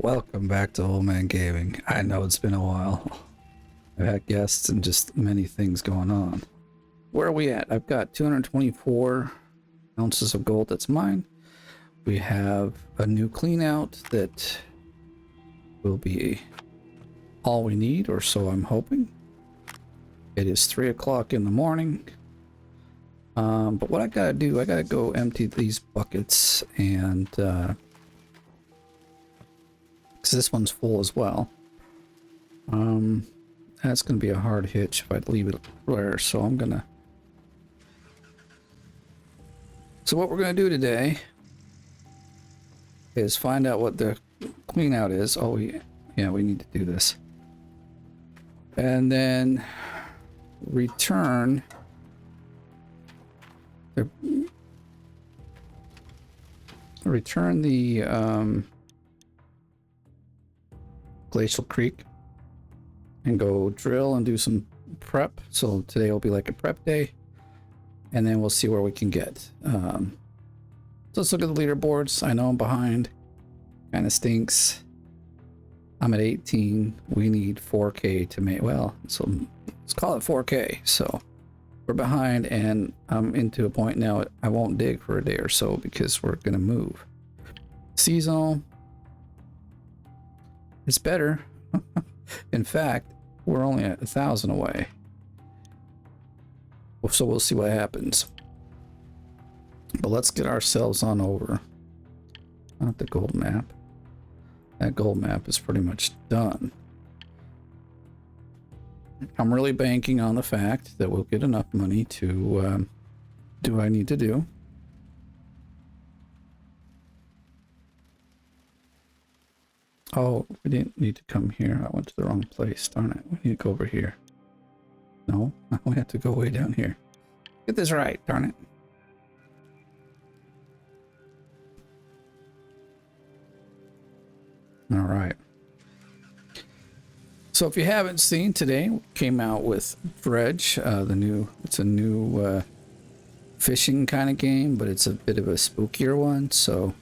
Welcome back to Old Man Gaming. I know it's been a while. I've had guests and just many things going on. Where are we at? I've got 224 ounces of gold. That's mine. We have a new clean out that will be all we need, or so I'm hoping. It is 3 o'clock in the morning. But what I gotta do, I gotta go empty these buckets and because this one's full as well. That's gonna be a hard hitch if I leave it there, so I'm gonna. So what we're gonna do today is find out what the clean out is. Oh, yeah, we need to do this, and then return the Glacial Creek and go drill and do some prep. So today will be like a prep day, and then we'll see where we can get. So let's look at the leaderboards. I know I'm behind, kind of stinks. I'm at 18. We need 4K to make, well, so let's call it 4K. So we're behind, and I'm into a point now I won't dig for a day or so because we're gonna move. Seasonal, it's better. In fact, we're only at 1,000 away, so we'll see what happens. But let's get ourselves on over. Not the gold map. That gold map is pretty much done. I'm really banking on the fact that we'll get enough money to do what I need to do. Oh, we didn't need to come here. I went to the wrong place. Darn it. We need to go over here. No, we have to go way down here. Get this right, darn it. All right. So if you haven't seen, today we came out with Dredge, it's a new fishing kind of game, but it's a bit of a spookier one. So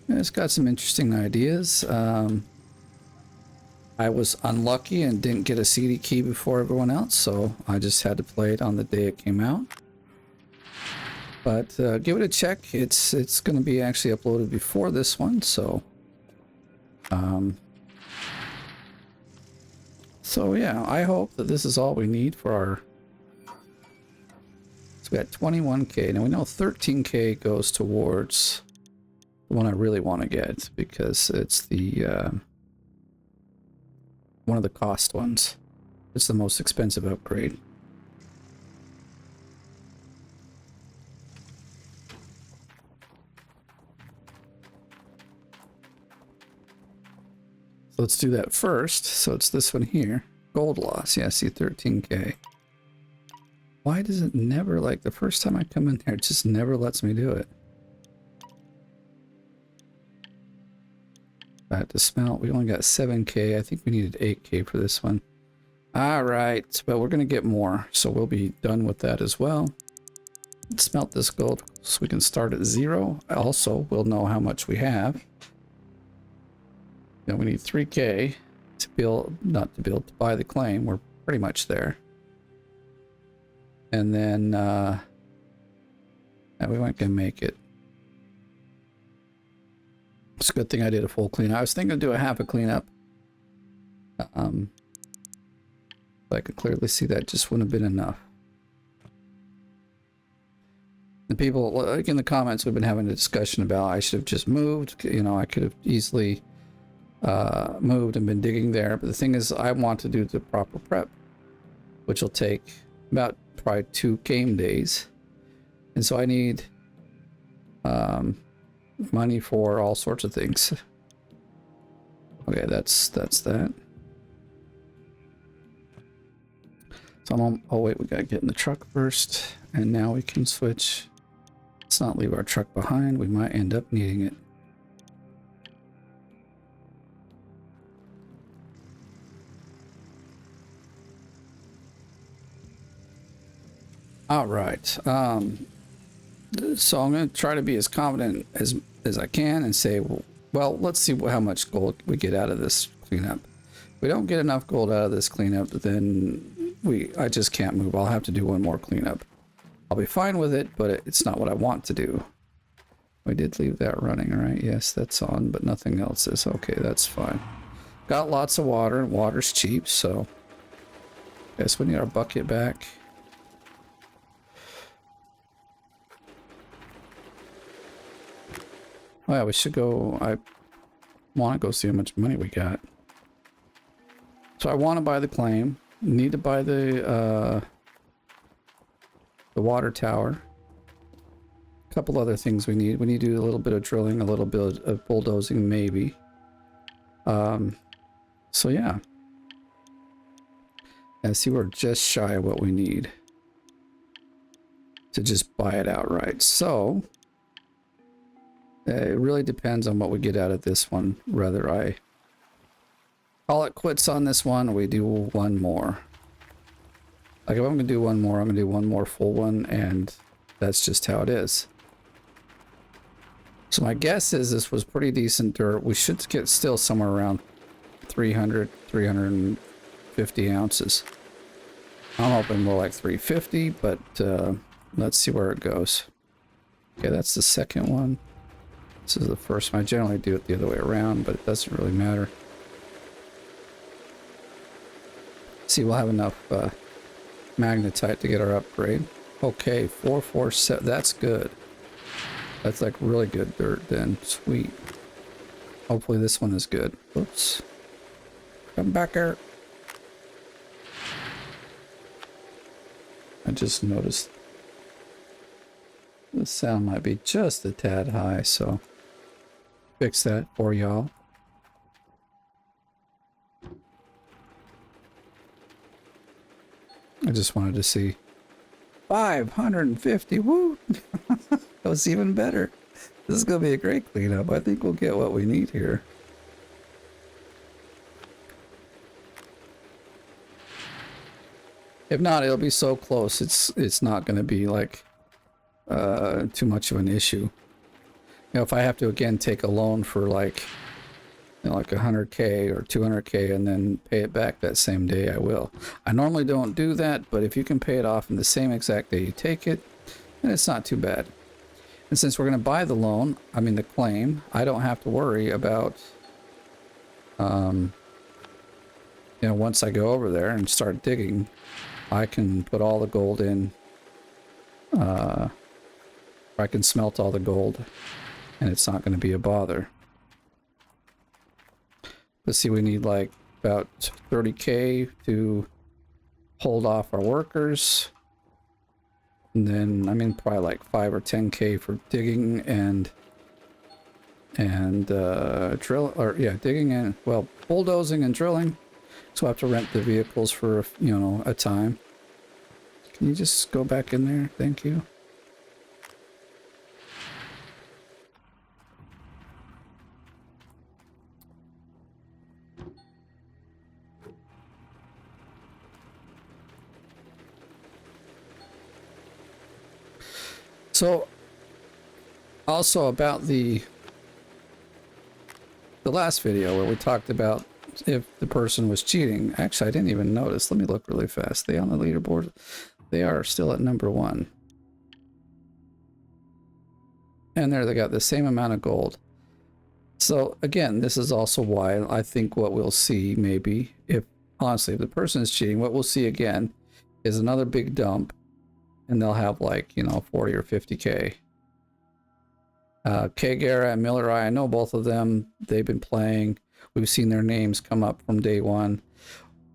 yeah, it's got some interesting ideas. I was unlucky and didn't get a CD key before everyone else, so I just had to play it on the day it came out. But give it a check. It's going to be actually uploaded before this one, so so yeah, I hope that this is all we need for our. So we got 21K. Now we know 13K goes towards the one I really want to get because it's the one of the cost ones. It's the most expensive upgrade. So let's do that first. So it's this one here. Gold loss. Yeah, see 13K. Why does it never, like the first time I come in there, it just never lets me do it? I had to smelt. We only got 7K. I think we needed 8K for this one. All right, but we're gonna get more, so we'll be done with that as well. Let's smelt this gold so we can start at 0. Also, we'll know how much we have. Now we need 3K to build, not to build, to buy the claim. We're pretty much there. And then we weren't gonna make it. It's a good thing I did a full cleanup. I was thinking to do a half a cleanup. But I could clearly see that just wouldn't have been enough. The people, like in the comments, we've been having a discussion about I should have just moved. You know, I could have easily moved and been digging there. But the thing is, I want to do the proper prep, which will take about probably 2 game days. And so I need money for all sorts of things. Okay, that's that. So I'm on, oh wait, we gotta get in the truck first, and now we can switch. Let's not leave our truck behind. We might end up needing it. All right. So I'm going to try to be as confident as I can and say, well, Well, let's see how much gold we get out of this cleanup. If we don't get enough gold out of this cleanup, then I just can't move. I'll have to do one more cleanup. I'll be fine with it, but it's not what I want to do. We did leave that running, right? Yes, that's on, but nothing else is. Okay, that's fine. Got lots of water, and water's cheap, so... Guess we need our bucket back. Oh yeah, we should go... I want to go see how much money we got. So I want to buy the claim. Need to buy the water tower. A couple other things we need. We need to do a little bit of drilling, a little bit of bulldozing, maybe. So yeah. I see we're just shy of what we need to just buy it outright. So it really depends on what we get out of this one. Whether I call it quits on this one, or we do one more. Like if I'm gonna do one more, I'm gonna do one more full one, and that's just how it is. So my guess is this was pretty decent dirt. We should get still somewhere around 300, 350 ounces. I'm hoping more like 350, but let's see where it goes. Okay, that's the second one. This is the first one. I generally do it the other way around, but it doesn't really matter. See, we'll have enough magnetite to get our upgrade. Okay, 447. That's good. That's like really good dirt then. Sweet. Hopefully this one is good. Oops. Come back here. I just noticed the sound might be just a tad high, so fix that for y'all. I just wanted to see 550. Woo! That was even better. This is gonna be a great cleanup. I think we'll get what we need here. If not, it'll be so close. It's not gonna be like too much of an issue. You know, if I have to again take a loan for like, you know, like 100K or 200K and then pay it back that same day, I will. I normally don't do that, but if you can pay it off in the same exact day you take it, then it's not too bad. And since we're going to buy the loan, I mean the claim, I don't have to worry about, you know, once I go over there and start digging, I can put all the gold in, I can smelt all the gold, and it's not going to be a bother. Let's see, we need like about 30K to hold off our workers. And then, I mean, probably like 5 or 10K for digging and drill, or yeah, digging and, well, bulldozing and drilling. So I have to rent the vehicles for, you know, a time. Can you just go back in there? Thank you. So, also about the last video where we talked about if the person was cheating. Actually, I didn't even notice. Let me look really fast. They on the leaderboard? They are still at number 1. And there they got the same amount of gold. So again, this is also why I think what we'll see maybe, if honestly, if the person is cheating, what we'll see again is another big dump. And they'll have like, you know, 40 or 50K. Kagera and Miller, I know both of them. They've been playing. We've seen their names come up from day one.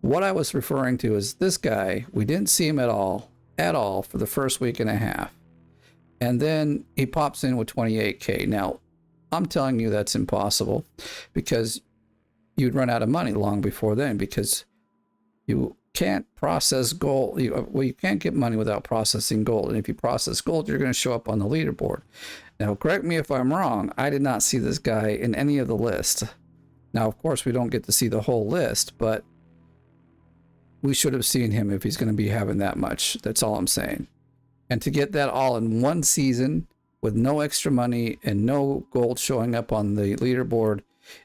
What I was referring to is this guy, we didn't see him at all for the first week and a half. And then he pops in with 28K. Now, I'm telling you that's impossible because you'd run out of money long before then because you can't process gold. You can't get money without processing gold. And if you process gold, you're going to show up on the leaderboard. Now, correct me if I'm wrong. I did not see this guy in any of the list. Now, of course, we don't get to see the whole list, but we should have seen him if he's going to be having that much. That's all I'm saying. And to get that all in one season with no extra money and no gold showing up on the leaderboard,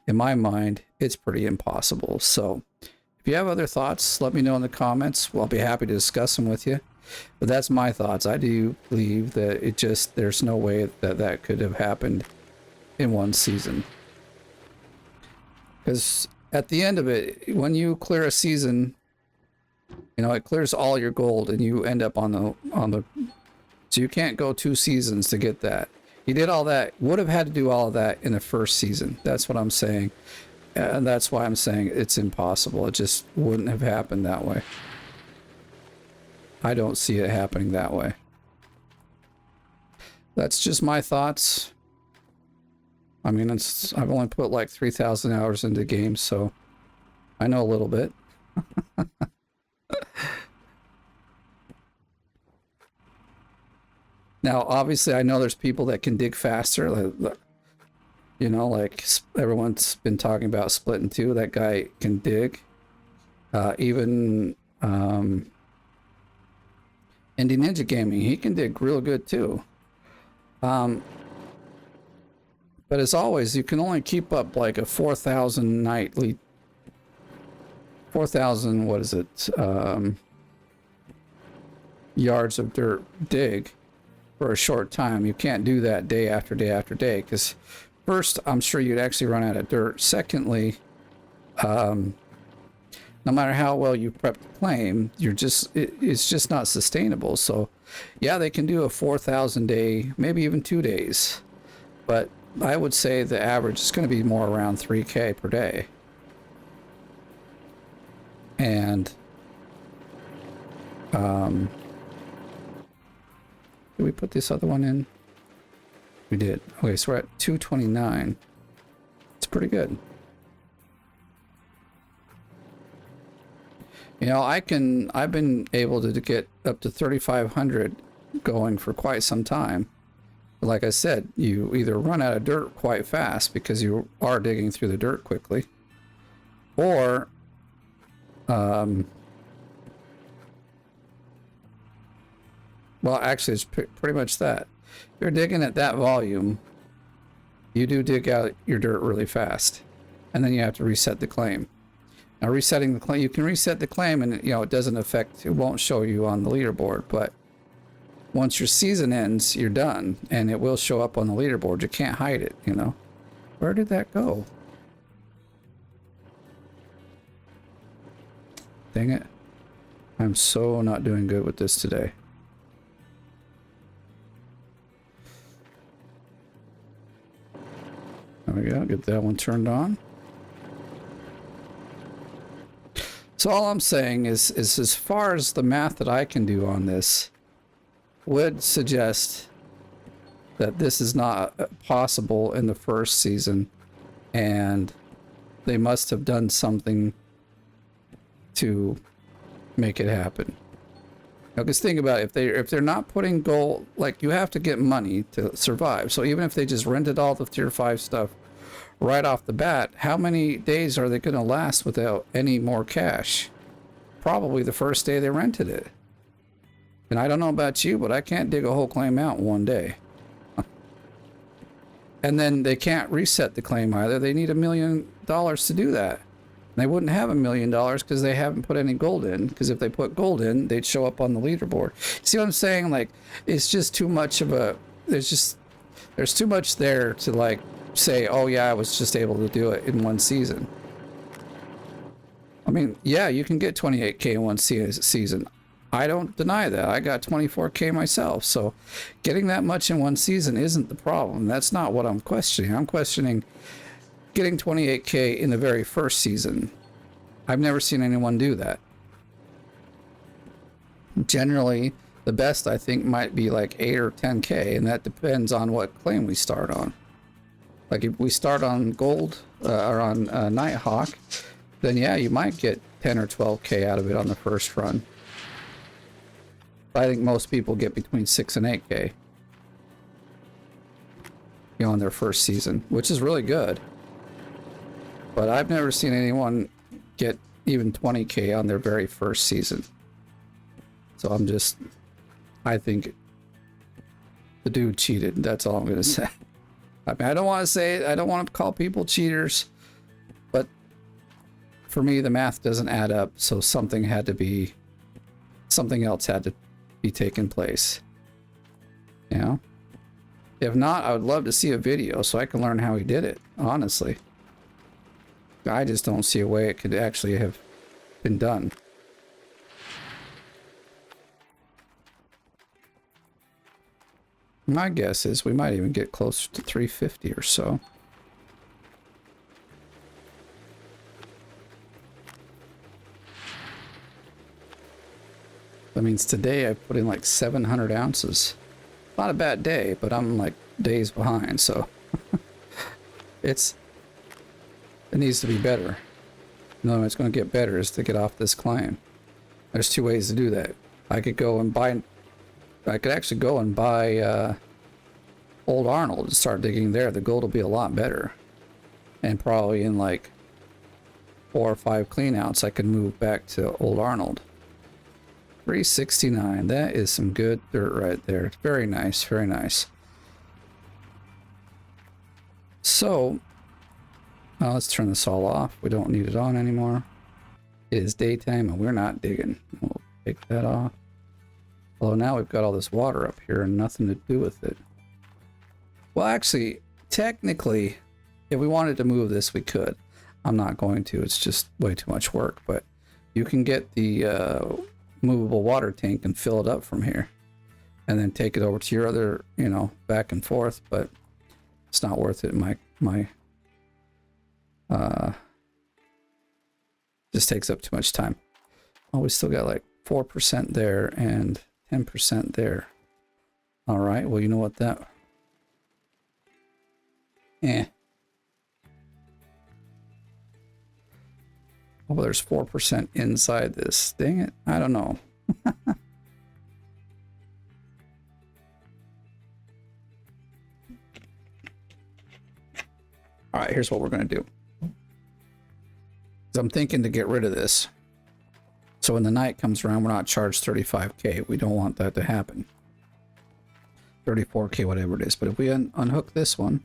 in my mind, it's pretty impossible. So if you have other thoughts, let me know in the comments. I'll be happy to discuss them with you. But that's my thoughts. I do believe that there's no way that that could have happened in one season. Because at the end of it, when you clear a season, it clears all your gold and you end up on the so you can't go 2 seasons to get that. You did all that, would have had to do all of that in the first season. That's what I'm saying. And that's why I'm saying it's impossible. It just wouldn't have happened that way. I don't see it happening that way. That's just my thoughts. I mean, I've only put like 3,000 hours into games, so I know a little bit. Now, obviously, I know there's people that can dig faster. Like everyone's been talking about Splatoon 2. That guy can dig. Even Indie Ninja Gaming, he can dig real good too. But as always, you can only keep up like a 4,000 nightly. 4,000, what is it? Yards of dirt dig for a short time. You can't do that day after day after day, because first, I'm sure you'd actually run out of dirt. Secondly, no matter how well you prep the claim, it's just not sustainable. So yeah, they can do a 4,000 day, maybe even 2 days, but I would say the average is going to be more around 3K per day. And did we put this other one in? We did. Okay, so we're at 229. It's pretty good. I've been able to get up to 3,500 going for quite some time. But like I said, you either run out of dirt quite fast because you are digging through the dirt quickly, or well, actually, it's pretty much that. If you're digging at that volume, you do dig out your dirt really fast, and then you have to reset the claim. Now, resetting the claim, you can reset the claim, and it doesn't affect. It won't show you on the leaderboard, but once your season ends, you're done, and it will show up on the leaderboard. You can't hide it. Where did that go? Dang it! I'm so not doing good with this today. There we go, get that one turned on. So all I'm saying is as far as the math that I can do on this would suggest that this is not possible in the first season, and they must have done something to make it happen. Because think about it, if they're not putting gold, like, you have to get money to survive. So even if they just rented all the tier 5 stuff right off the bat, how many days are they going to last without any more cash? Probably the first day they rented it. And I don't know about you, but I can't dig a whole claim out in one day. And then they can't reset the claim either. They need $1 million to do that. They wouldn't have $1 million because they haven't put any gold in. Because if they put gold in, they'd show up on the leaderboard. See what I'm saying? Like, it's just too much of a... There's too much there to, like, say, oh yeah, I was just able to do it in one season. I mean, yeah, you can get 28K in one season. I don't deny that. I got 24K myself. So getting that much in one season isn't the problem. That's not what I'm questioning. I'm questioning getting 28K in the very first season. I've never seen anyone do that. Generally, the best, I think, might be like 8 or 10K, and that depends on what claim we start on. Like, if we start on gold or on Nighthawk, then yeah, you might get 10 or 12K out of it on the first run. But I think most people get between 6 and 8K, on their first season, which is really good. But I've never seen anyone get even 20K on their very first season. So I think The dude cheated. That's all I'm going to say. I mean, I don't want to say it. I don't want to call people cheaters. But for me, the math doesn't add up. So something else had to be taking place. You know? If not, I would love to see a video so I can learn how he did it. Honestly. I just don't see a way it could actually have been done. My guess is we might even get closer to 350 or so. That means today I put in like 700 ounces. Not a bad day, but I'm like days behind, so it needs to be better. No, it's going to get better is to get off this claim. There's two ways to do that. I could actually go and buy Old Arnold and start digging there. The gold will be a lot better. And probably in like 4 or 5 clean outs, I could move back to Old Arnold. 369. That is some good dirt right there. Very nice. Very nice. So, let's turn this all off. We don't need it on anymore. It is daytime and we're not digging. We'll take that off. Although now we've got all this water up here and nothing to do with it. Well, actually, technically, if we wanted to move this, we could. I'm not going to. It's just way too much work. But you can get the movable water tank and fill it up from here. And then take it over to your other, you know, back and forth. But it's not worth it. Just takes up too much time. Oh, we still got like 4% there and 10% there. All right. Well, you know what that... Oh, there's 4% inside this. Dang it. I don't know. All right, here's what we're going to do. I'm thinking to get rid of this. So when the night comes around, we're not charged 35K. We don't want that to happen. 34K, whatever it is. But if we unhook this one,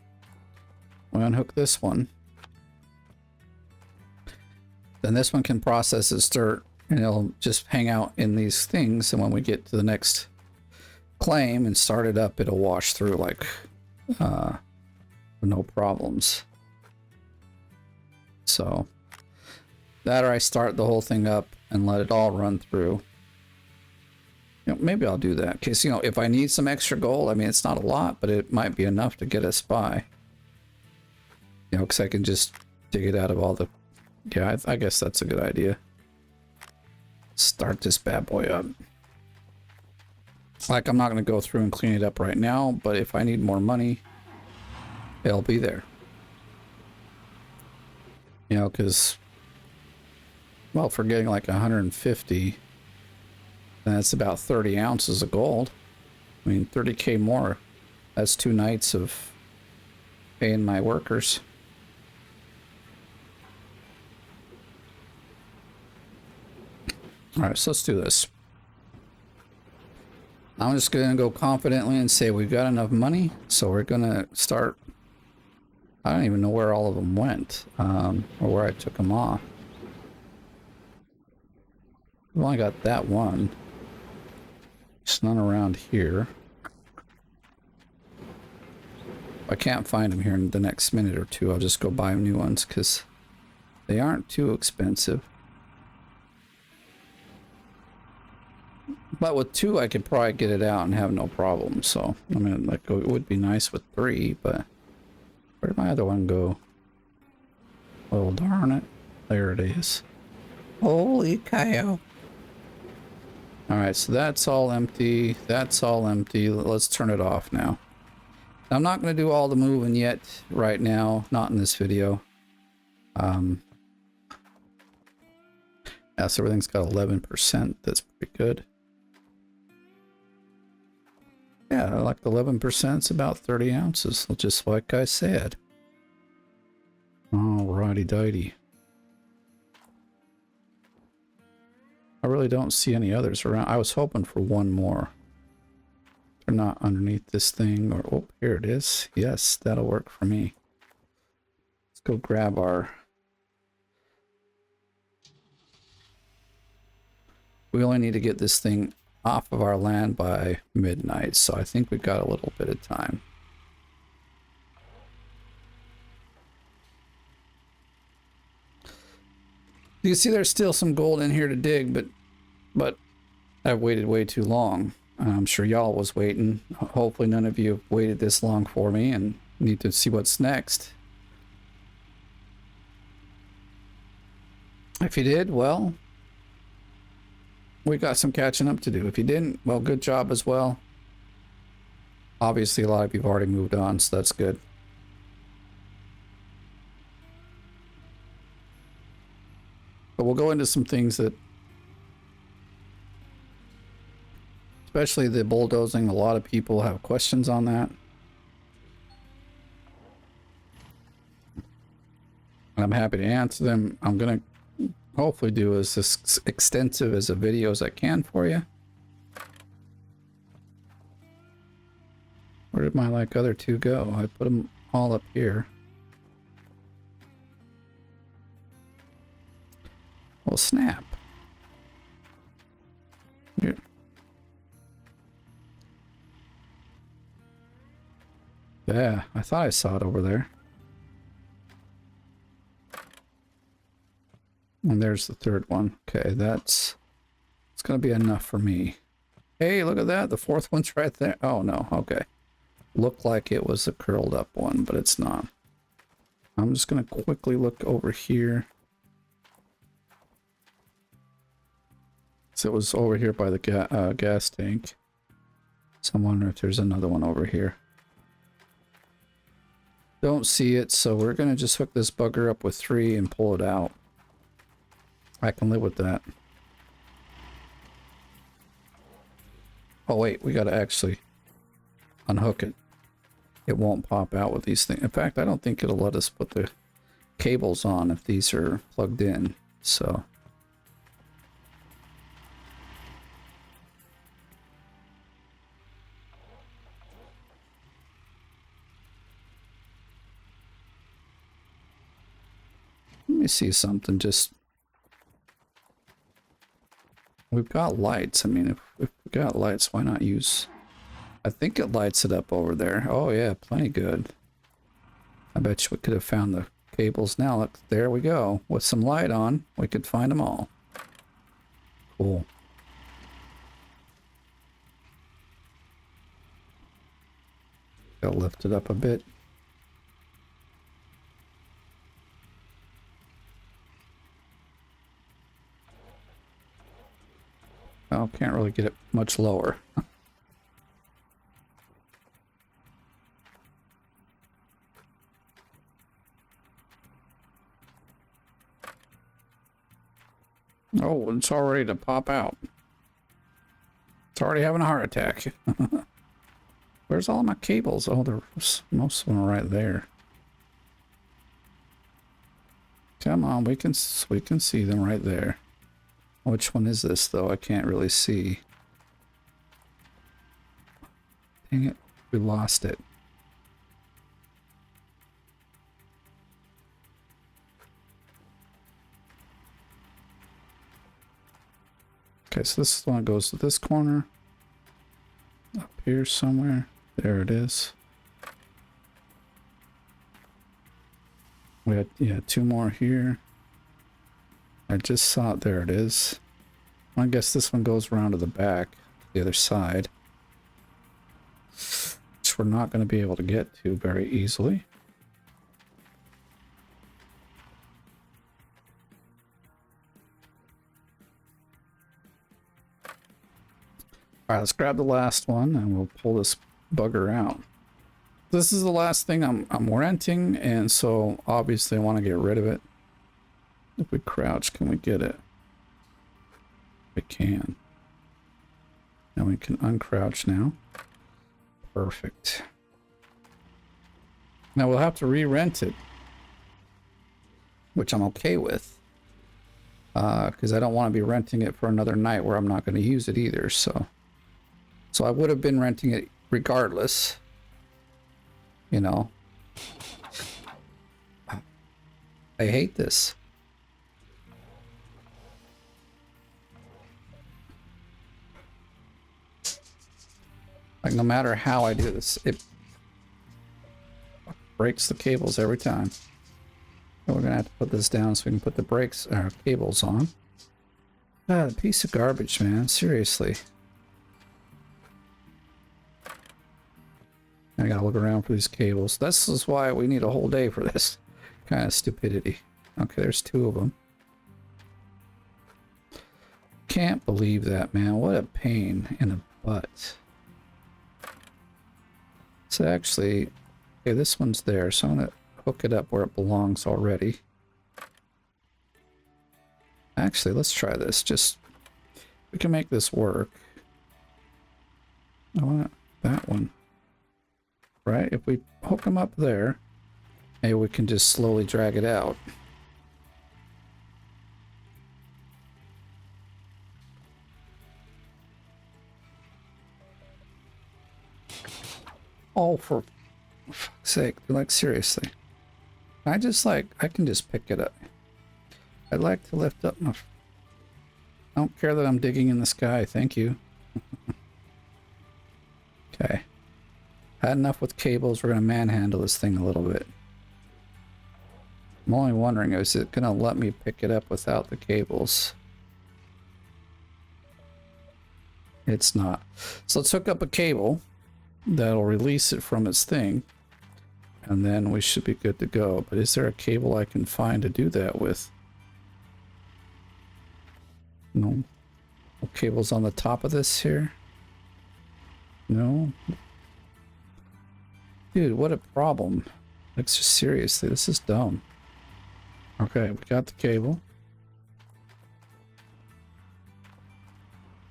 then this one can process its dirt and it'll just hang out in these things. And when we get to the next claim and start it up, it'll wash through like no problems. So that, or I start the whole thing up and let it all run through. You know, maybe I'll do that. In case, you know, if I need some extra gold, I mean, it's not a lot, but it might be enough to get us by. You know, because I can just dig it out of all the... Yeah, I guess that's a good idea. Start this bad boy up. Like, I'm not going to go through and clean it up right now, but if I need more money, it'll be there. You know, because... Well, for getting like 150, that's about 30 ounces of gold. I mean, 30K more. That's 2 nights of paying my workers. All right, so let's do this. I'm just going to go confidently and say we've got enough money, so we're going to start. I don't even know where all of them went, or where I took them off. We've only got that one. There's none around here. If I can't find them here in the next minute or two, I'll just go buy new ones because they aren't too expensive. But with 2, I could probably get it out and have no problem. So, I mean, like, it would be nice with 3, but where did my other one go? Oh, darn it. There it is. Holy cow. Alright, so that's all empty. That's all empty. Let's turn it off now. I'm not going to do all the moving yet right now. Not in this video. Yeah, so everything's got 11%. That's pretty good. Yeah, like 11%. It's about 30 ounces, just like I said. Alrighty dighty. I really don't see any others around. I was hoping for one more. we're not underneath this thing, or oh, here it is. Yes, that'll work for me. Let's go grab our... We only need to get this thing off of our land by midnight, so I think we've got a little bit of time. You see there's still some gold in here to dig, but I've waited way too long. I'm sure y'all was waiting. Hopefully none of you have waited this long for me and need to see what's next. If you did, well, we got some catching up to do. If you didn't, well, good job as well. Obviously, a lot of you have already moved on, so that's good. But we'll go into some things that, especially the bulldozing, a lot of people have questions on that. And I'm happy to answer them. I'm going to hopefully do as extensive as a video as I can for you. Where did my other two go? I put them all up here. Well, snap. Here. Yeah, I thought I saw it over there. And there's the third one. Okay, it's gonna be enough for me. Hey, look at that. The fourth one's right there. Oh, no. Okay. Looked like it was a curled up one, but it's not. I'm just gonna quickly look over here. So it was over here by the gas tank. So I'm wondering if there's another one over here. Don't see it, so we're gonna just hook this bugger up with 3 and pull it out. I can live with that. Oh wait, we gotta actually unhook it. It won't pop out with these things. In fact, I don't think it'll let us put the cables on if these are plugged in, so... Let me see something, just... We've got lights. I mean, if we've got lights, why not use... I think it lights it up over there. Oh yeah, plenty good. I bet you we could have found the cables now. Look, there we go. With some light on, we could find them all. Cool. Gotta lift it up a bit. Oh, can't really get it much lower. Oh, it's all ready to pop out. It's already having a heart attack. Where's all my cables? Oh, there's most of them are right there. Come on, we can see them right there. Which one is this, though? I can't really see. Dang it, we lost it. Okay, so this one goes to this corner. Up here somewhere. There it is. We had, yeah, 2 more here. I just saw it. There it is. I guess this one goes around to the back, the other side. Which we're not going to be able to get to very easily. Alright, let's grab the last one and we'll pull this bugger out. This is the last thing I'm renting, and so obviously I want to get rid of it. If we crouch, can we get it? We can. Now we can uncrouch now. Perfect. Now we'll have to re-rent it, which I'm okay with. Because I don't want to be renting it for another night where I'm not going to use it either, so I would have been renting it regardless. You know. I hate this. Like, no matter how I do this, it breaks the cables every time. So we're gonna have to put this down so we can put the brakes, cables on. God, a piece of garbage, man. Seriously. I gotta look around for these cables. This is why we need a whole day for this kind of stupidity. Okay, there's 2 of them. Can't believe that, man. What a pain in the butt. So actually, okay, this one's there, so I'm gonna hook it up where it belongs already. Actually, let's try this. Just, we can make this work. I want that one. Right? If we hook them up there, maybe we can just slowly drag it out. Oh, for fuck's sake. Like, seriously. I can just pick it up. I'd like to lift up my... I don't care that I'm digging in the sky. Thank you. Okay. Had enough with cables. We're going to manhandle this thing a little bit. I'm only wondering, is it going to let me pick it up without the cables? It's not. So let's hook up a cable that'll release it from its thing, and then we should be good to go. But is there a cable I can find to do that with? No. No cables on the top of this here? No. Dude, what a problem. Like, seriously, this is dumb. Okay, we got the cable.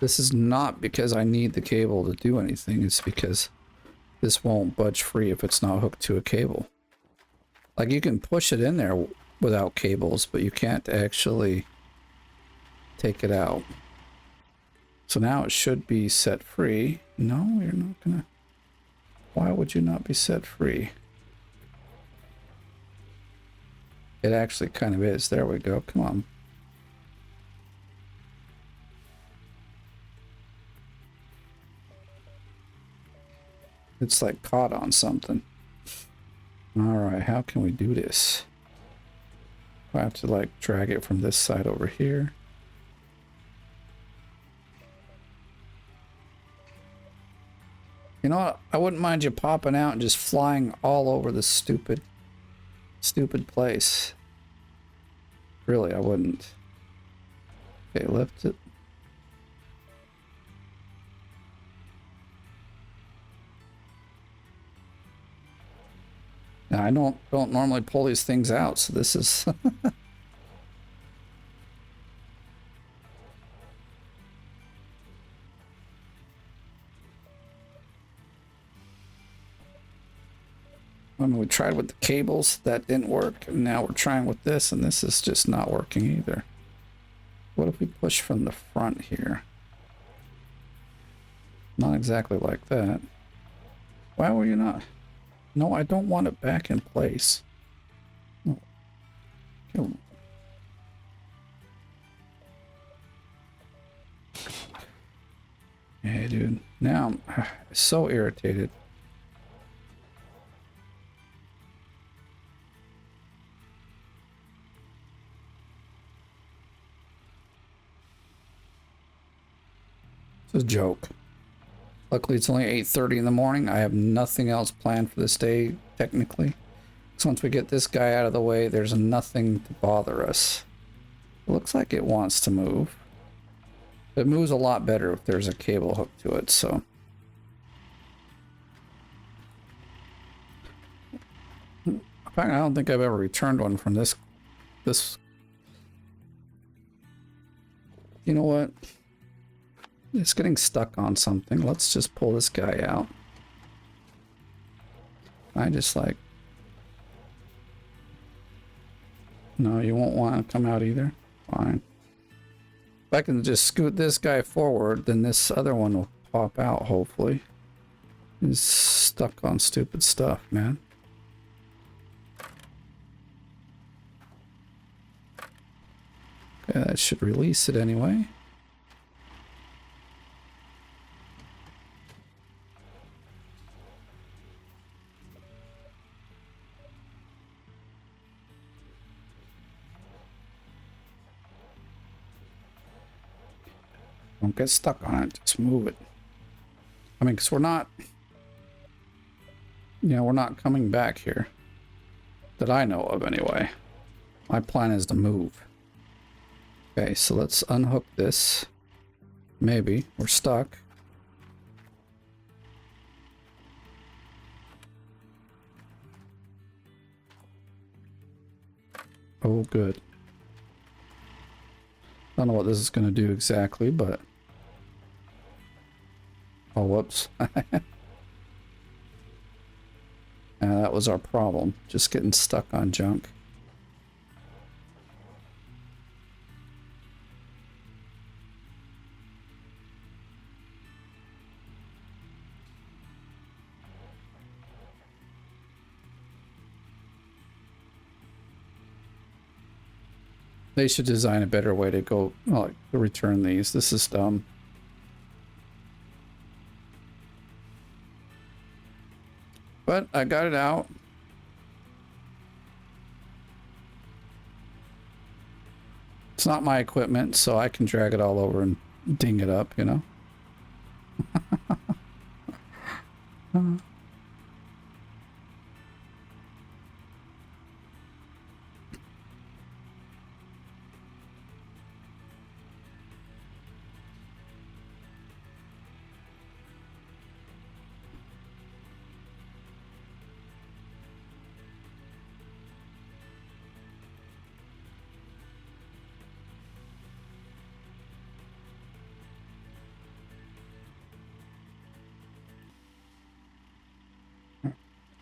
This is not because I need the cable to do anything. It's because this won't budge free if it's not hooked to a cable. Like, you can push it in there without cables, but you can't actually take it out. So now it should be set free. No, you're not gonna... Why would you not be set free? It actually kind of is. There we go. Come on. It's like caught on something. Alright, how can we do this? I have to like drag it from this side over here. You know what? I wouldn't mind you popping out and just flying all over this stupid place. Really, I wouldn't. Okay, lift it. Now, I don't normally pull these things out, so this is... I mean, we tried with the cables, that didn't work, and now we're trying with this, and this is just not working either. What if we push from the front here? Not exactly like that. Why were you not? No, I don't want it back in place. No. Hey, dude. Now I'm so irritated. It's a joke. Luckily, it's only 8:30 in the morning. I have nothing else planned for this day, technically. So once we get this guy out of the way, there's nothing to bother us. It looks like it wants to move. It moves a lot better if there's a cable hooked to it, so. In fact, I don't think I've ever returned one from this. You know what? It's getting stuck on something. Let's just pull this guy out. I just like... No, you won't want to come out either? Fine. If I can just scoot this guy forward, then this other one will pop out, hopefully. He's stuck on stupid stuff, man. Okay, that should release it anyway. Don't get stuck on it, just move it. I mean, because we're not, we're not coming back here. That I know of, anyway. My plan is to move. Okay, so let's unhook this. Maybe. We're stuck. Oh, good. Don't know what this is going to do exactly, but... Oh, whoops. That was our problem. Just getting stuck on junk. They should design a better way to go, like, to return these. This is dumb. But I got it out. It's not my equipment, so I can drag it all over and ding it up, you know?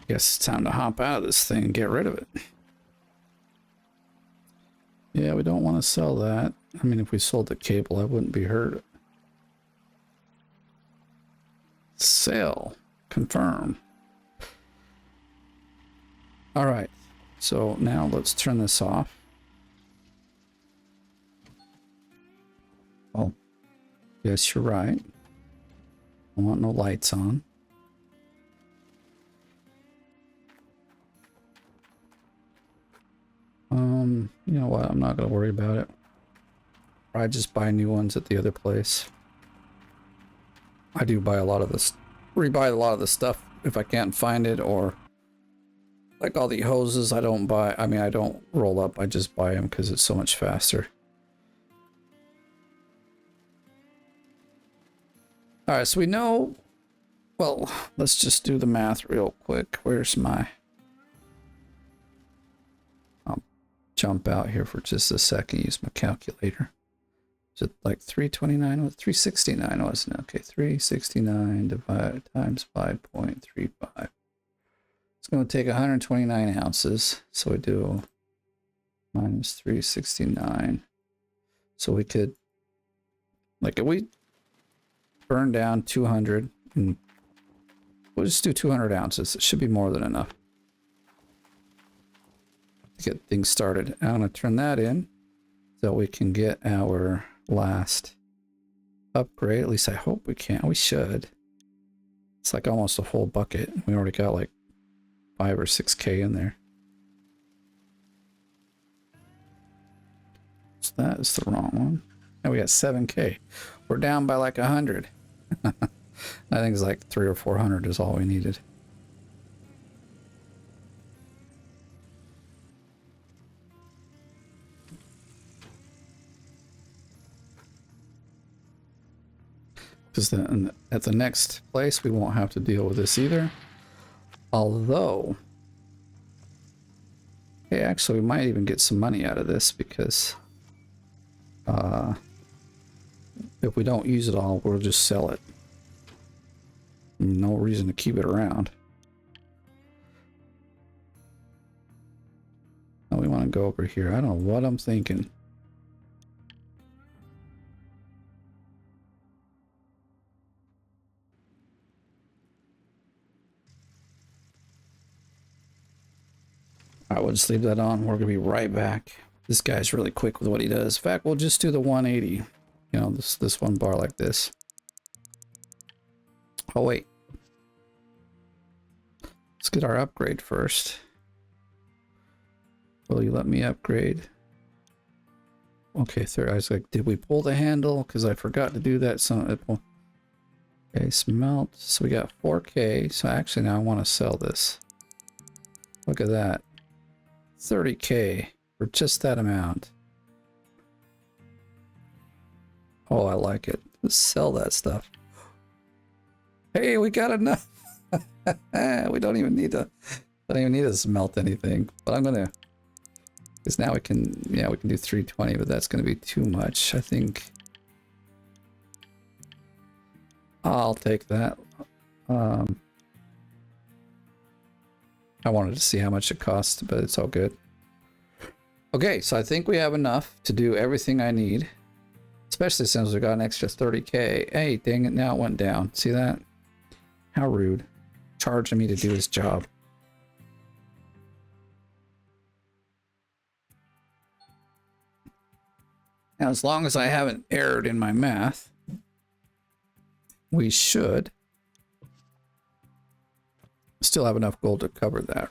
Guess it's time to hop out of this thing and get rid of it. Yeah, we don't want to sell that. I mean, if we sold the cable, I wouldn't be hurt. Sale. Confirm. All right. So now let's turn this off. Oh, yes, you're right. I want no lights on. You know what? I'm not going to worry about it. I just buy new ones at the other place. I do buy a lot of this, rebuy a lot of the stuff if I can't find it, or like all the hoses I don't buy. I mean, I don't roll up, I just buy them because it's so much faster. All right, so we know, well, let's just do the math real quick. Where's my, I'll jump out here for just a second, use my calculator. Is it like 329 or 369, wasn't it? Okay, 369 divided times 5.35. It's going to take 129 ounces. So we do minus 369. So we could, like, if we burn down 200, and we'll just do 200 ounces. It should be more than enough to get things started. I'm going to turn that in so we can get our last upgrade. At least I hope we can. We should. It's like almost a whole bucket. We already got like 5 or 6K in there. So that is the wrong one. And we got 7K. We're down by like 100. I think it's like 300 or 400 is all we needed. Because at the next place we won't have to deal with this either. Although, hey, actually we might even get some money out of this, because if we don't use it all, we'll just sell it. No reason to keep it around. Now we want to go over here. I don't know what I'm thinking. I will just leave that on. We're gonna be right back. This guy's really quick with what he does. In fact, we'll just do the 180. You know, this one bar like this. Oh wait. Let's get our upgrade first. Will you let me upgrade? Okay, third. I was like, did we pull the handle? Because I forgot to do that. So, okay, smelt. So we got 4K. So actually, now I want to sell this. Look at that. 30K for just that amount. Oh, I like it. Let's sell that stuff. Hey, we got enough. We don't even need to smelt anything. But I'm gonna, because now we can, yeah, we can do 320, but that's gonna be too much. I think I'll take that. I wanted to see how much it costs, but it's all good. Okay, so I think we have enough to do everything I need, especially since we got an extra 30K. Hey, dang it, now it went down. See that? How rude. Charging me to do his job. Now, as long as I haven't erred in my math, we should still have enough gold to cover that.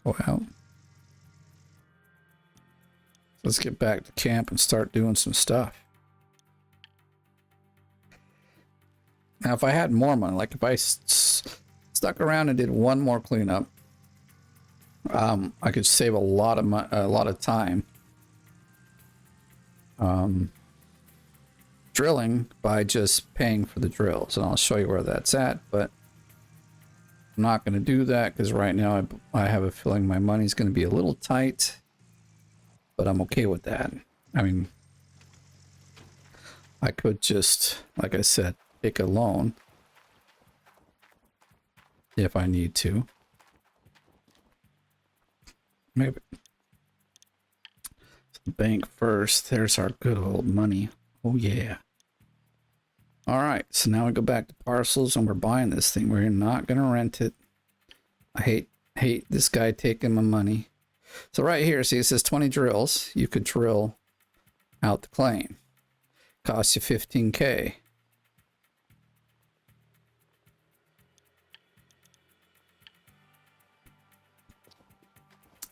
Go out. Let's get back to camp and start doing some stuff. Now, if I had more money, like if I stuck around and did one more cleanup, I could save a lot of time drilling by just paying for the drills, and I'll show you where that's at. But I'm not going to do that because right now I have a feeling my money's going to be a little tight, but I'm okay with that. I mean, I could just, like I said, take a loan if I need to. Maybe the bank first. There's our good old money. Oh yeah. All right, so now we go back to parcels and we're buying this thing. We're not gonna rent it. I hate this guy taking my money. So right here, see, it says 20 drills. You could drill out the claim. Costs you 15K.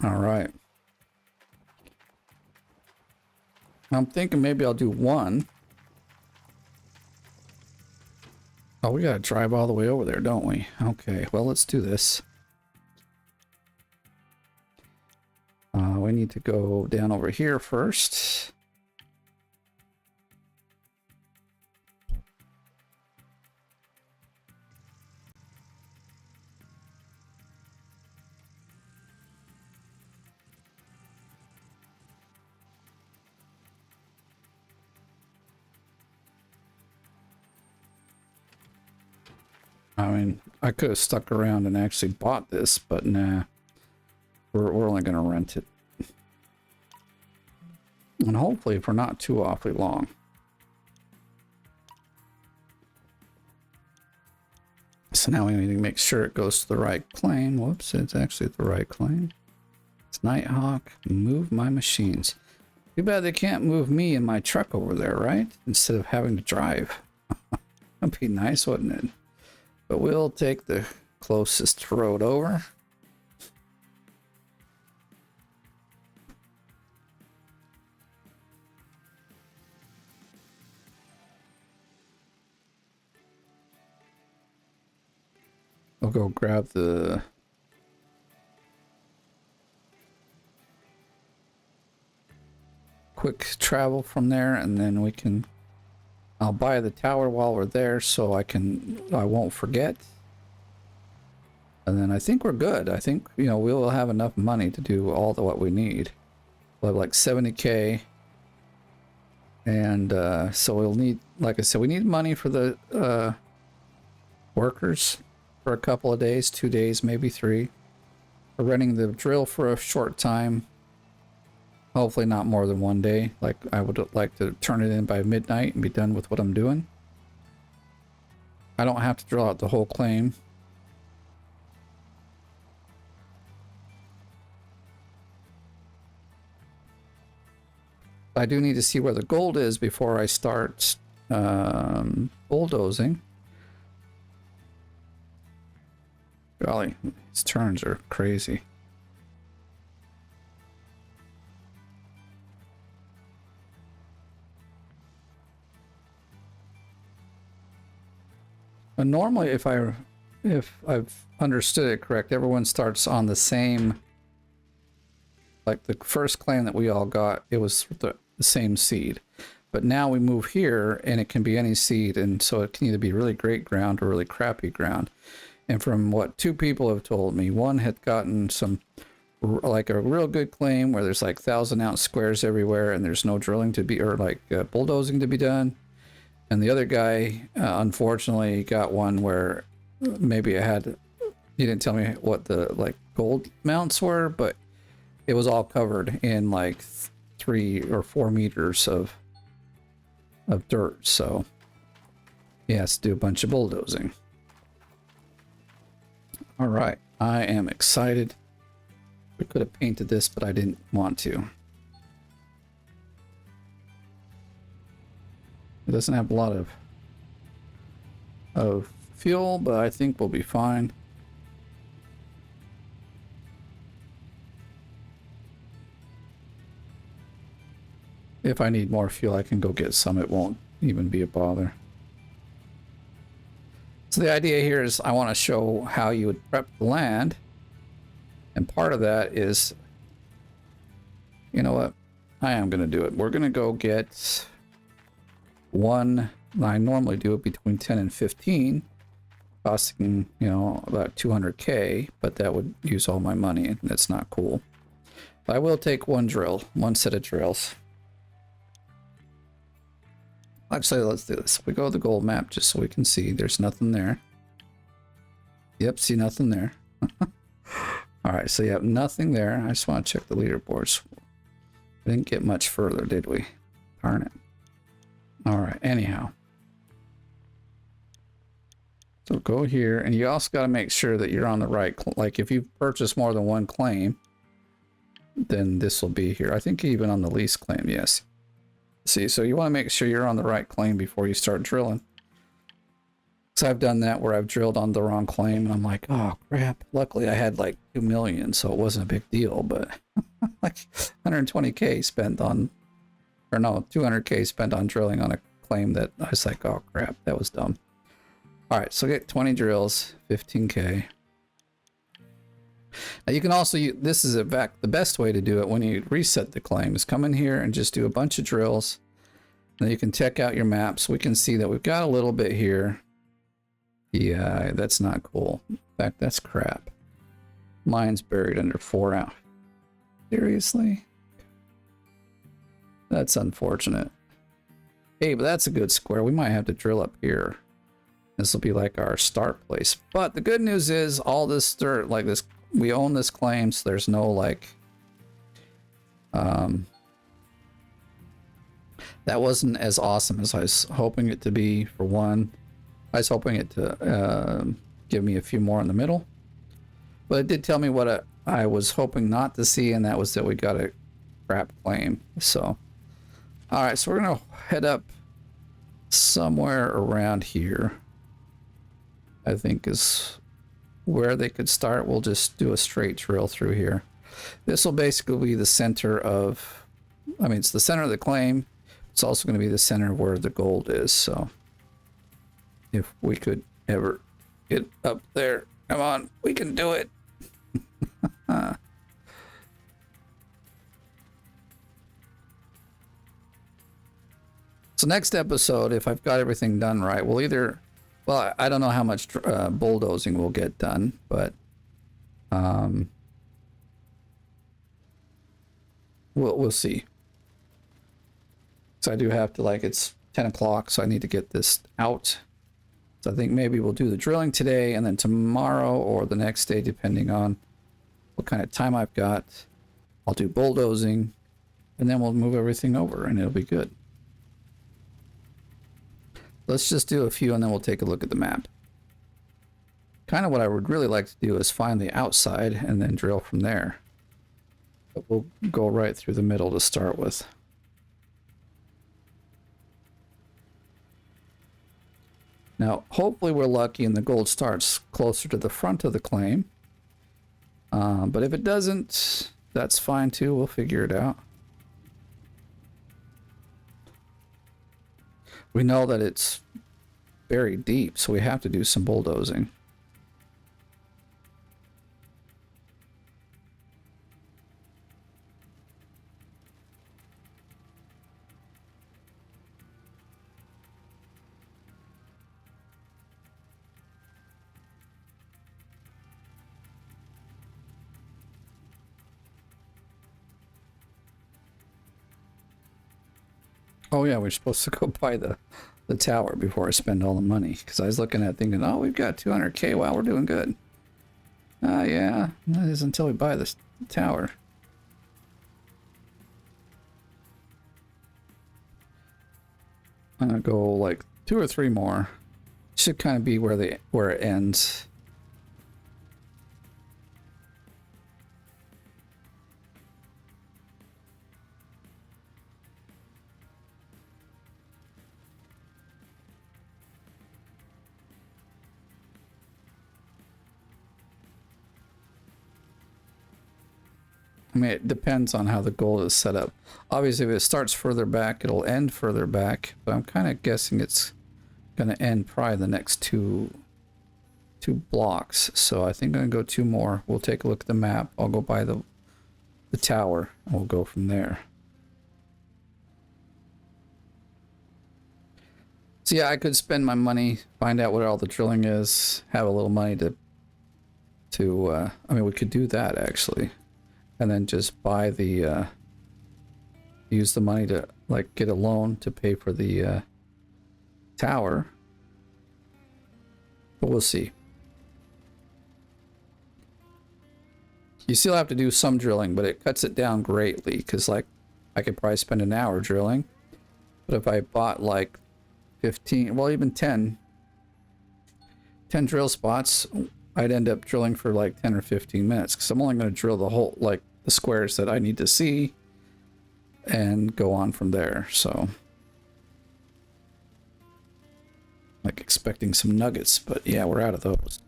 All right. I'm thinking maybe I'll do one. Oh, we gotta drive all the way over there, don't we? Okay, well, let's do this. We need to go down over here first. I mean, I could have stuck around and actually bought this, but nah. We're only going to rent it. And hopefully for not too awfully long. So now we need to make sure it goes to the right claim. Whoops, it's actually at the right claim. It's Nighthawk. Move my machines. Too bad they can't move me and my truck over there, right? Instead of having to drive. That'd be nice, wouldn't it? But we'll take the closest road over. I'll go grab the quick travel from there, and then we can, I'll buy the tower while we're there so I won't forget. And then I think we're good. I think, you know, we'll have enough money to do all what we need. We'll have like 70K. And so we'll need, like I said, we need money for the workers for a couple of days, 2 days, maybe 3. We're running the drill for a short time. Hopefully not more than 1 day. Like, I would like to turn it in by midnight and be done with what I'm doing. I don't have to drill out the whole claim. I do need to see where the gold is before I start bulldozing. Golly, these turns are crazy. But normally, if I've understood it correct, everyone starts on the same. Like the first claim that we all got, it was the same seed. But now we move here, and it can be any seed, and so it can either be really great ground or really crappy ground. And from what two people have told me, one had gotten some, like a real good claim where there's like 1,000-ounce squares everywhere, and there's no drilling to be, or like bulldozing to be done. And the other guy, unfortunately, got one where maybe it had, he didn't tell me what the like gold mounts were, but it was all covered in like 3 or 4 meters of dirt. So he has to do a bunch of bulldozing. All right, I am excited. We could have painted this, but I didn't want to. It doesn't have a lot of fuel, but I think we'll be fine. If I need more fuel, I can go get some. It won't even be a bother. So the idea here is I want to show how you would prep the land. And part of that is, you know what? I am going to do it. We're going to go get one. I normally do it between 10 and 15, costing, you know, about 200K, but that would use all my money, and that's not cool. But I will take one drill, one set of drills. Actually, let's do this. We go to the gold map just so we can see there's nothing there. Yep, see nothing there. All right, so you have nothing there. I just want to check the leaderboards. We didn't get much further, did we? Darn it. All right, anyhow. So go here, and you also got to make sure that you're on the right, like if you purchase more than one claim, then this will be here. I think even on the lease claim, yes. See, so you want to make sure you're on the right claim before you start drilling. So I've done that where I've drilled on the wrong claim, and I'm like, oh crap. Luckily I had like 2 million, so it wasn't a big deal, but like 120K spent on, or no, 200K spent on drilling on a claim that I was like, oh crap, that was dumb. All right, so get 20 drills, 15K. Now you can also, this is in fact the best way to do it when you reset the claim is come in here and just do a bunch of drills. Then you can check out your maps. We can see that we've got a little bit here. Yeah, that's not cool. In fact, that's crap. Mine's buried under 4 out. Seriously? That's unfortunate. Hey, but that's a good square. We might have to drill up here. This will be like our start place. But the good news is all this dirt, like this, we own this claim, so there's no like, that wasn't as awesome as I was hoping it to be, for one. I was hoping it to give me a few more in the middle. But it did tell me what I was hoping not to see, and that was that we got a crap claim. So, all right, so we're going to head up somewhere around here. I think is where they could start. We'll just do a straight drill through here. This will basically be the center of, I mean, it's the center of the claim. It's also going to be the center where the gold is. So if we could ever get up there, come on, we can do it. So next episode, if I've got everything done right, we'll either, well, I don't know how much bulldozing will get done, but we'll see. So I do have to, like, it's 10 o'clock, so I need to get this out. So I think maybe we'll do the drilling today, and then tomorrow or the next day, depending on what kind of time I've got, I'll do bulldozing, and then we'll move everything over, and it'll be good. Let's just do a few, and then we'll take a look at the map. Kind of what I would really like to do is find the outside and then drill from there. But we'll go right through the middle to start with. Now, hopefully we're lucky and the gold starts closer to the front of the claim. But if it doesn't, that's fine too. We'll figure it out. We know that it's very deep, so we have to do some bulldozing. Oh yeah, we're supposed to go buy the tower before I spend all the money. Because I was looking at it thinking, oh, we've got 200K. Wow, we're doing good. Yeah, that is until we buy this tower. I'm gonna go like 2 or 3 more. Should kind of be where it ends. I mean, it depends on how the gold is set up. Obviously, if it starts further back, it'll end further back. But I'm kind of guessing it's going to end probably the next two blocks. So I think I'm going to go 2 more. We'll take a look at the map. I'll go buy the tower, and we'll go from there. So yeah, I could spend my money, find out what all the drilling is, have a little money to I mean, we could do that actually. And then just buy the, use the money to, like, get a loan to pay for the tower. But we'll see. You still have to do some drilling, but it cuts it down greatly. Because, like, I could probably spend an hour drilling. But if I bought, like, 15, well, even 10 drill spots, I'd end up drilling for, like, 10 or 15 minutes. Because I'm only going to drill the whole, like, the squares that I need to see and go on from there. So like expecting some nuggets, but yeah, we're out of those.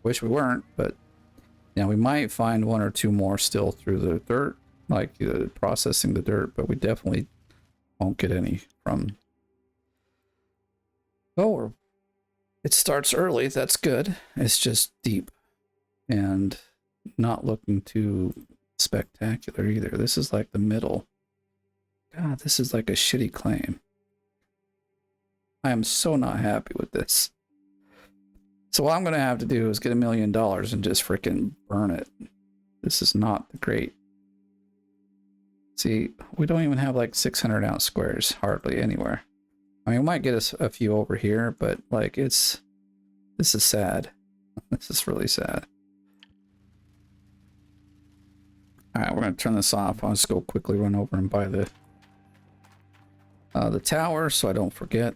Wish we weren't, but yeah, we might find 1 or 2 more still through the dirt, like processing the dirt, but we definitely won't get any from. Oh, it starts early. That's good. It's just deep and not looking too spectacular either. This is like the middle. God, this is like a shitty claim. I am so not happy with this. So what I'm going to have to do is get $1 million and just freaking burn it. This is not great. See, we don't even have like 600 ounce squares hardly anywhere. I mean, we might get us a few over here, but like this is sad. This is really sad. Alright, we're going to turn this off. I'll just go quickly run over and buy the tower so I don't forget.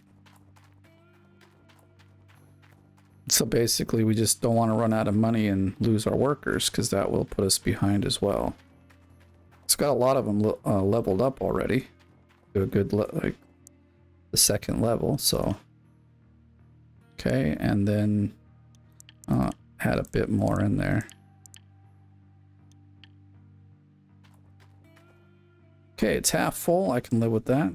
So basically, we just don't want to run out of money and lose our workers because that will put us behind as well. It's got a lot of them leveled up already to a good, like, the 2nd level, so. Okay, and then add a bit more in there. Okay, it's half full. I can live with that.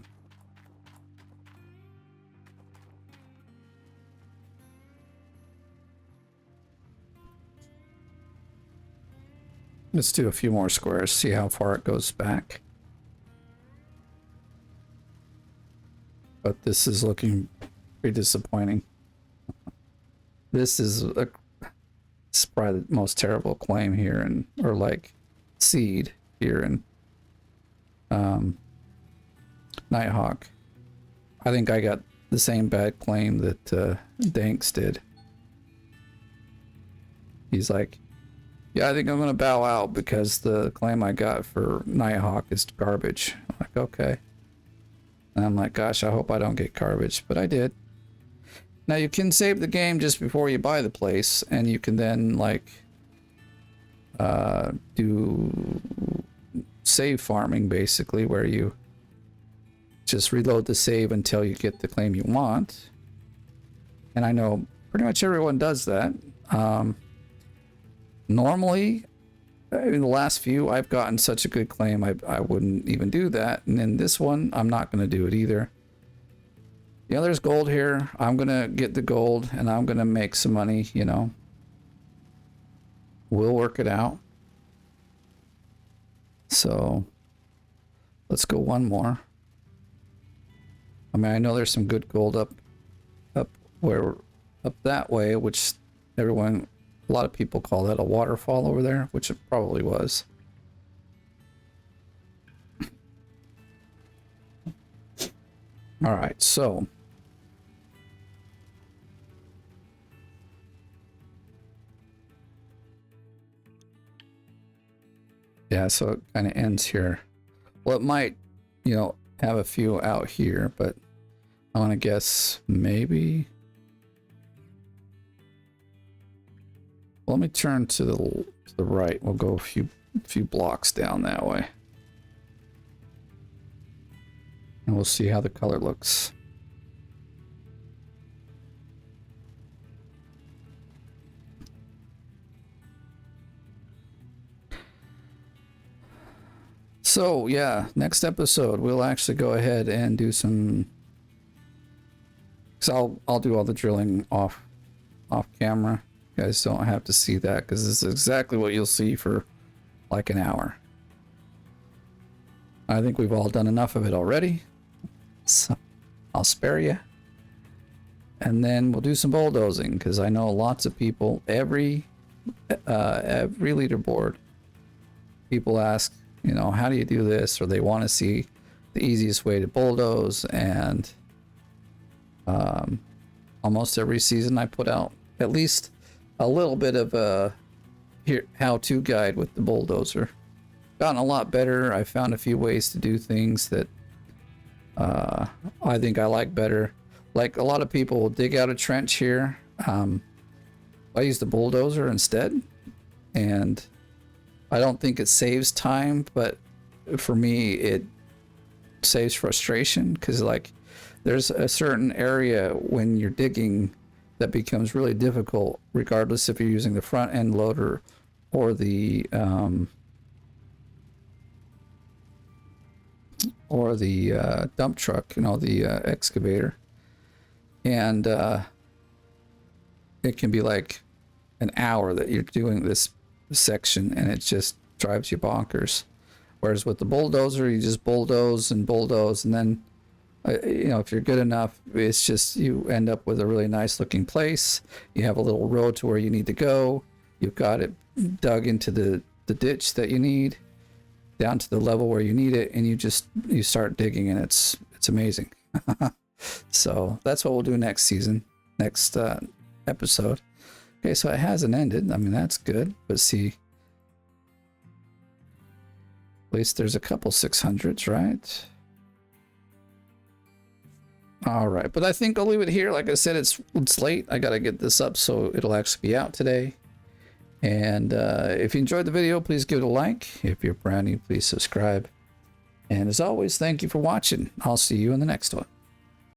Let's do a few more squares, see how far it goes back. But this is looking pretty disappointing. This is it's probably the most terrible claim here, and or like seed here in Nighthawk. I think I got the same bad claim that Danks did. He's like, yeah, I think I'm gonna bow out because the claim I got for Nighthawk is garbage. I'm like, okay. And I'm like, gosh, I hope I don't get garbage, but I did. Now you can save the game just before you buy the place, and you can then like do save farming basically, where you just reload the save until you get the claim you want. And I know pretty much everyone does that. Normally, in the last few, I've gotten such a good claim, I wouldn't even do that. And in this one, I'm not going to do it either. You know, there's gold here. I'm going to get the gold and I'm going to make some money, you know. We'll work it out. So let's go one more. I mean, I know there's some good gold up that way, which a lot of people call that a waterfall over there, which it probably was. All right, so yeah, so it kind of ends here. Well, it might, you know, have a few out here, but I want to guess maybe. Well, let me turn to the right. We'll go a few blocks down that way. And we'll see how the color looks. So yeah, next episode we'll actually go ahead and do some. So I'll do all the drilling off camera. You guys don't have to see that because this is exactly what you'll see for like an hour. I think we've all done enough of it already, so I'll spare you. And then we'll do some bulldozing because I know lots of people, every leaderboard, people ask, you know, how do you do this? Or they want to see the easiest way to bulldoze. And almost every season I put out at least a little bit of a how-to guide with the bulldozer. Gotten a lot better. I found a few ways to do things that I think I like better. Like a lot of people will dig out a trench here. I use the bulldozer instead, and I don't think it saves time, but for me it saves frustration because like there's a certain area when you're digging that becomes really difficult, regardless if you're using the front end loader or the dump truck, you know, the excavator. And it can be like an hour that you're doing this section and it just drives you bonkers. Whereas with the bulldozer, you just bulldoze and then you know, if you're good enough, it's just you end up with a really nice looking place. You have a little road to where you need to go. You've got it dug into the ditch that you need, down to the level where you need it, and you start digging, and it's amazing. So that's what we'll do next season, next episode. Okay, so it hasn't ended. I mean, that's good, but see, at least there's a couple 600s, right? All right, but I think I'll leave it here. Like I said, it's late. I got to get this up so it'll actually be out today. And if you enjoyed the video, please give it a like. If you're brand new, please subscribe. And as always, thank you for watching. I'll see you in the next one.